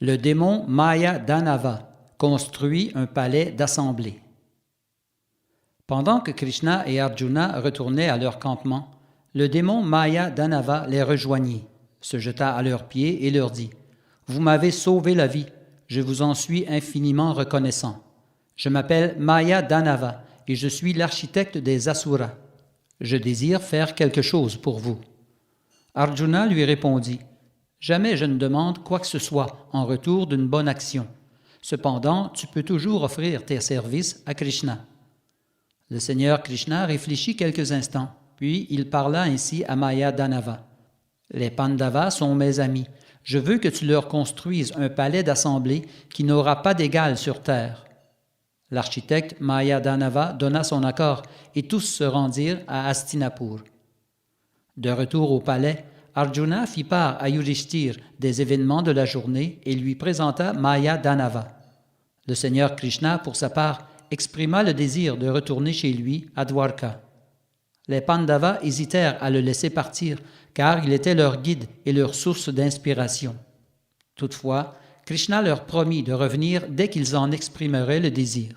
Le démon Maya Danava construit un palais d'assemblée. Pendant que Krishna et Arjuna retournaient à leur campement, le démon Maya Danava les rejoignit, se jeta à leurs pieds et leur dit « Vous m'avez sauvé la vie, je vous en suis infiniment reconnaissant. Je m'appelle Maya Danava et je suis l'architecte des Asuras. Je désire faire quelque chose pour vous. » Arjuna lui répondit « Jamais je ne demande quoi que ce soit en retour d'une bonne action. Cependant, tu peux toujours offrir tes services à Krishna. » Le Seigneur Krishna réfléchit quelques instants, puis il parla ainsi à Maya Danava. « Les Pandavas sont mes amis. Je veux que tu leur construises un palais d'assemblée qui n'aura pas d'égal sur terre. » L'architecte Maya Danava donna son accord et tous se rendirent à Hastinapur. De retour au palais, Arjuna fit part à Yudhishthir des événements de la journée et lui présenta Maya Danava. Le Seigneur Krishna, pour sa part, exprima le désir de retourner chez lui à Dwarka. Les Pandavas hésitèrent à le laisser partir, car il était leur guide et leur source d'inspiration. Toutefois, Krishna leur promit de revenir dès qu'ils en exprimeraient le désir.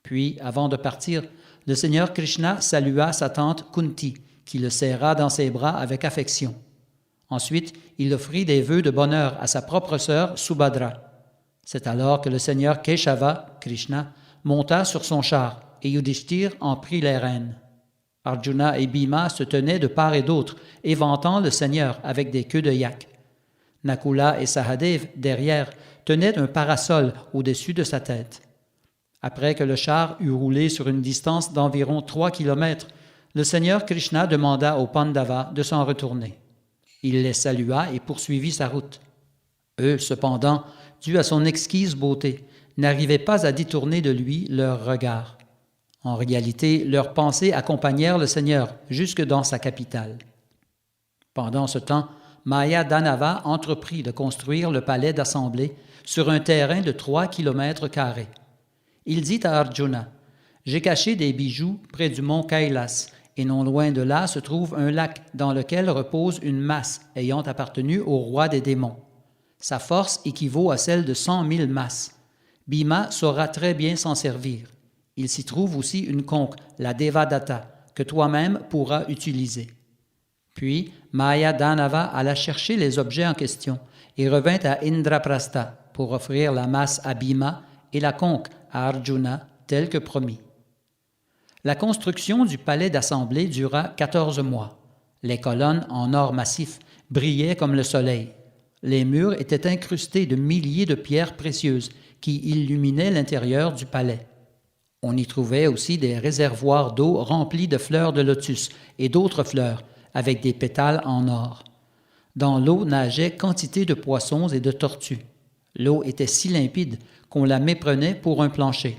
Puis, avant de partir, le Seigneur Krishna salua sa tante Kunti, qui le serra dans ses bras avec affection. Ensuite, il offrit des vœux de bonheur à sa propre sœur Subhadra. C'est alors que le Seigneur Keshava, Krishna, monta sur son char et Yudhishthir en prit les rênes. Arjuna et Bhima se tenaient de part et d'autre, éventant le Seigneur avec des queues de yak. Nakula et Sahadev, derrière, tenaient un parasol au-dessus de sa tête. Après que le char eut roulé sur une distance d'environ 3 kilomètres, le Seigneur Krishna demanda aux Pandavas de s'en retourner. Il les salua et poursuivit sa route. Eux, cependant, dû à son exquise beauté, n'arrivaient pas à détourner de lui leur regard. En réalité, leurs pensées accompagnèrent le Seigneur jusque dans sa capitale. Pendant ce temps, Maya Danava entreprit de construire le palais d'assemblée sur un terrain de 3 kilomètres carrés. Il dit à Arjuna, « J'ai caché des bijoux près du mont Kailas, et non loin de là se trouve un lac dans lequel repose une masse ayant appartenu au roi des démons. Sa force équivaut à celle de 100 000 masses. Bhima saura très bien s'en servir. Il s'y trouve aussi une conque, la Devadatta, que toi-même pourras utiliser. » Puis Maya Danava alla chercher les objets en question et revint à Indraprastha pour offrir la masse à Bhima et la conque à Arjuna, tel que promis. La construction du palais d'assemblée dura 14 mois. Les colonnes, en or massif, brillaient comme le soleil. Les murs étaient incrustés de milliers de pierres précieuses qui illuminaient l'intérieur du palais. On y trouvait aussi des réservoirs d'eau remplis de fleurs de lotus et d'autres fleurs, avec des pétales en or. Dans l'eau nageaient quantité de poissons et de tortues. L'eau était si limpide qu'on la méprenait pour un plancher.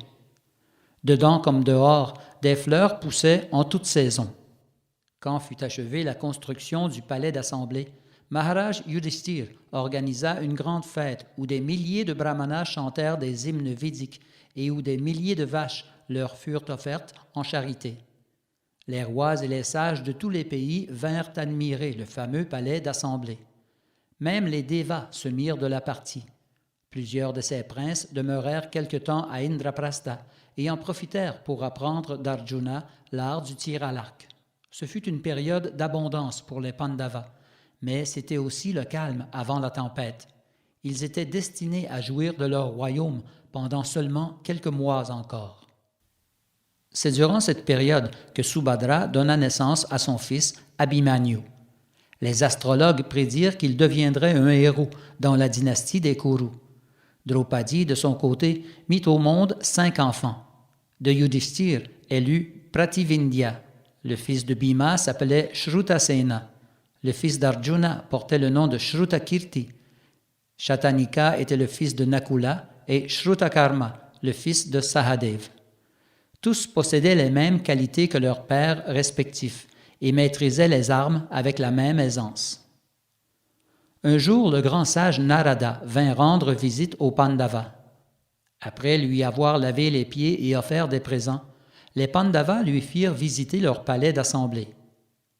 Dedans comme dehors, des fleurs poussaient en toute saison. Quand fut achevée la construction du palais d'assemblée, Maharaj Yudhishthir organisa une grande fête où des milliers de brahmanas chantèrent des hymnes védiques et où des milliers de vaches leur furent offertes en charité. Les rois et les sages de tous les pays vinrent admirer le fameux palais d'assemblée. Même les Devas se mirent de la partie. Plusieurs de ces princes demeurèrent quelque temps à Indraprastha et en profitèrent pour apprendre d'Arjuna l'art du tir à l'arc. Ce fut une période d'abondance pour les Pandavas, mais c'était aussi le calme avant la tempête. Ils étaient destinés à jouir de leur royaume pendant seulement quelques mois encore. C'est durant cette période que Subhadra donna naissance à son fils Abhimanyu. Les astrologues prédirent qu'il deviendrait un héros dans la dynastie des Kuru. Draupadi, de son côté, mit au monde 5 enfants. De Yudhishthir, elle eut Prativindya. Le fils de Bhima s'appelait Shrutasena. Le fils d'Arjuna portait le nom de Shrutakirti. Shatanika était le fils de Nakula et Shrutakarma, le fils de Sahadev. Tous possédaient les mêmes qualités que leurs pères respectifs et maîtrisaient les armes avec la même aisance. Un jour, le grand sage Narada vint rendre visite aux Pandavas. Après lui avoir lavé les pieds et offert des présents, les Pandavas lui firent visiter leur palais d'assemblée.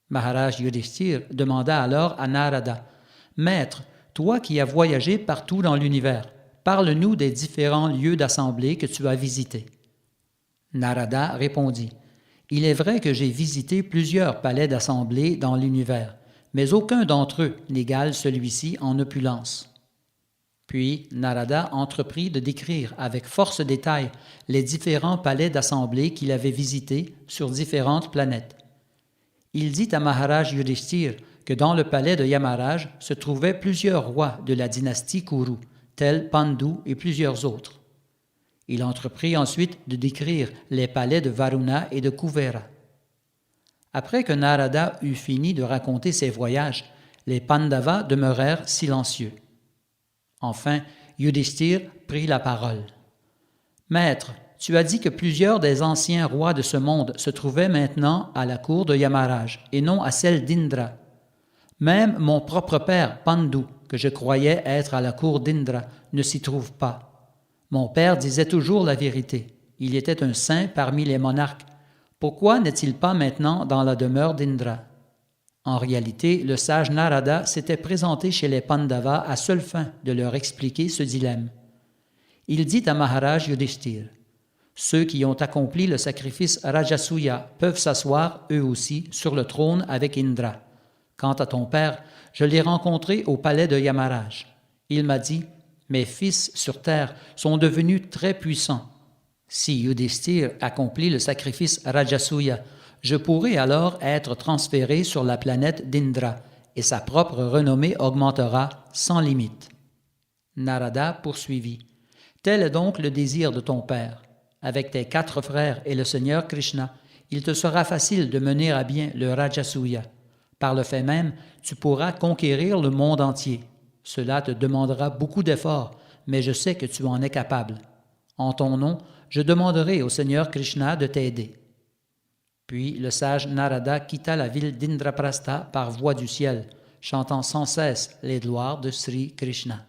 Maharaj Yudhishthir demanda alors à Narada, « Maître, toi qui as voyagé partout dans l'univers, Parle-nous des différents lieux d'assemblée que tu as visités. » Narada répondit, « Il est vrai que j'ai visité plusieurs palais d'assemblée dans l'univers, mais aucun d'entre eux n'égale celui-ci en opulence. » Puis Narada entreprit de décrire avec force détail les différents palais d'assemblée qu'il avait visités sur différentes planètes. Il dit à Maharaj Yudhishthir que dans le palais de Yamaraj se trouvaient plusieurs rois de la dynastie Kuru, tels Pandu et plusieurs autres. Il entreprit ensuite de décrire les palais de Varuna et de Kuvera. Après que Narada eut fini de raconter ses voyages, les Pandavas demeurèrent silencieux. Enfin, Yudhishthir prit la parole. « Maître, tu as dit que plusieurs des anciens rois de ce monde se trouvaient maintenant à la cour de Yamaraj et non à celle d'Indra. Même mon propre père, Pandu, que je croyais être à la cour d'Indra, ne s'y trouve pas. Mon père disait toujours la vérité. Il était un saint parmi les monarques. Pourquoi n'est-il pas maintenant dans la demeure d'Indra? » En réalité, le sage Narada s'était présenté chez les Pandavas à seule fin de leur expliquer ce dilemme. Il dit à Maharaj Yudhishthir, « Ceux qui ont accompli le sacrifice Rajasuya peuvent s'asseoir, eux aussi, sur le trône avec Indra. Quant à ton père, je l'ai rencontré au palais de Yamaraj. Il m'a dit, « Mes fils sur terre sont devenus très puissants. Si Yudhishthir accomplit le sacrifice Rajasuya, je pourrai alors être transféré sur la planète d'Indra et sa propre renommée augmentera sans limite. » Narada poursuivit. « Tel est donc le désir de ton père. Avec tes 4 frères et le Seigneur Krishna, il te sera facile de mener à bien le Rajasuya. Par le fait même, tu pourras conquérir le monde entier. Cela te demandera beaucoup d'efforts, mais je sais que tu en es capable. En ton nom, je demanderai au Seigneur Krishna de t'aider. » Puis le sage Narada quitta la ville d'Indraprastha par voie du ciel, chantant sans cesse les gloires de Sri Krishna.